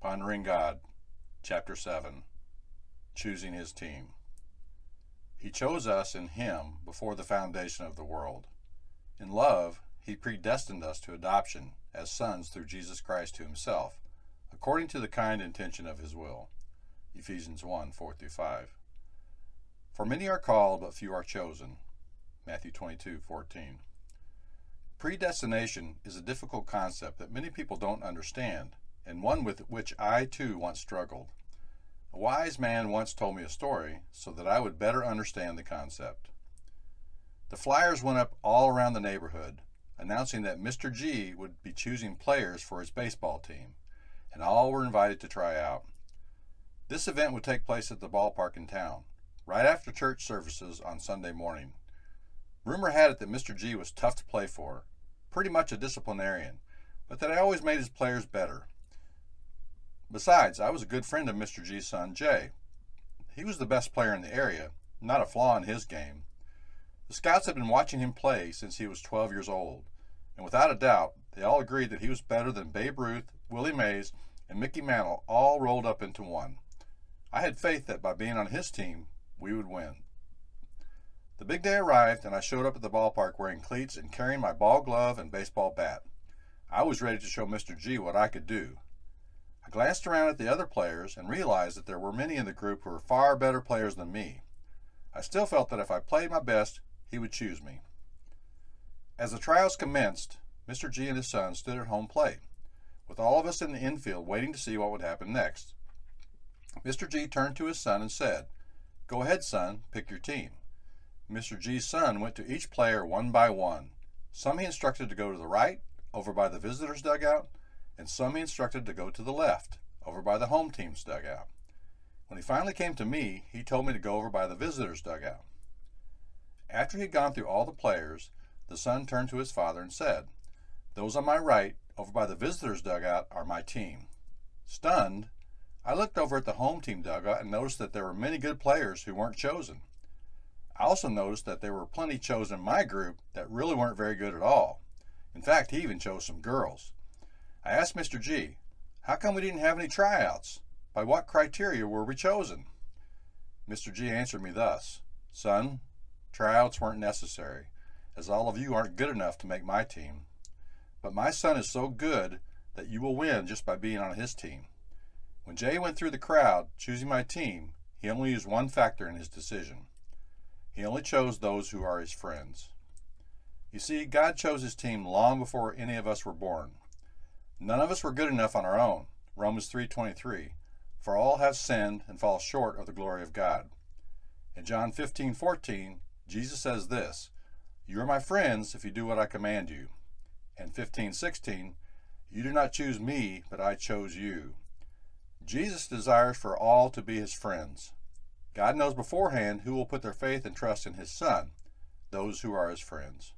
Pondering God, Chapter 7, Choosing His Team. He chose us in Him before the foundation of the world. In love, He predestined us to adoption as sons through Jesus Christ to Himself, according to the kind intention of His will. Ephesians 1, 4-5. For many are called, but few are chosen. Matthew 22, 14. Predestination is a difficult concept that many people don't understand, and one with which I too once struggled. A wise man once told me a story so that I would better understand the concept. The flyers went up all around the neighborhood, announcing that Mr. G would be choosing players for his baseball team, and all were invited to try out. This event would take place at the ballpark in town, right after church services on Sunday morning. Rumor had it that Mr. G was tough to play for, pretty much a disciplinarian, but that he always made his players better. Besides, I was a good friend of Mr. G's son, Jay. He was the best player in the area, not a flaw in his game. The scouts had been watching him play since he was 12 years old, and without a doubt, they all agreed that he was better than Babe Ruth, Willie Mays, and Mickey Mantle all rolled up into one. I had faith that by being on his team, we would win. The big day arrived, and I showed up at the ballpark wearing cleats and carrying my ball glove and baseball bat. I was ready to show Mr. G what I could do. I glanced around at the other players and realized that there were many in the group who were far better players than me. I still felt that if I played my best, he would choose me. As the trials commenced, Mr. G and his son stood at home plate, with all of us in the infield waiting to see what would happen next. Mr. G turned to his son and said, "Go ahead, son, pick your team." Mr. G's son went to each player one by one. Some he instructed to go to the right, over by the visitors' dugout, and some he instructed to go to the left, over by the home team's dugout. When he finally came to me, he told me to go over by the visitors' dugout. After he had gone through all the players, the son turned to his father and said, "Those on my right, over by the visitors' dugout, are my team." Stunned, I looked over at the home team dugout and noticed that there were many good players who weren't chosen. I also noticed that there were plenty chosen in my group that really weren't very good at all. In fact, he even chose some girls. I asked Mr. G, "How come we didn't have any tryouts? By what criteria were we chosen?" Mr. G answered me thus, "Son, tryouts weren't necessary, as all of you aren't good enough to make my team. But my son is so good that you will win just by being on his team." When Jay went through the crowd choosing my team, he only used one factor in his decision. He only chose those who are his friends. You see, God chose his team long before any of us were born. None of us were good enough on our own, Romans 3:23, for all have sinned and fall short of the glory of God. In John 15:14, Jesus says this, "You are my friends if you do what I command you." And 15:16, "You do not choose me, but I chose you." Jesus desires for all to be his friends. God knows beforehand who will put their faith and trust in his Son, those who are his friends.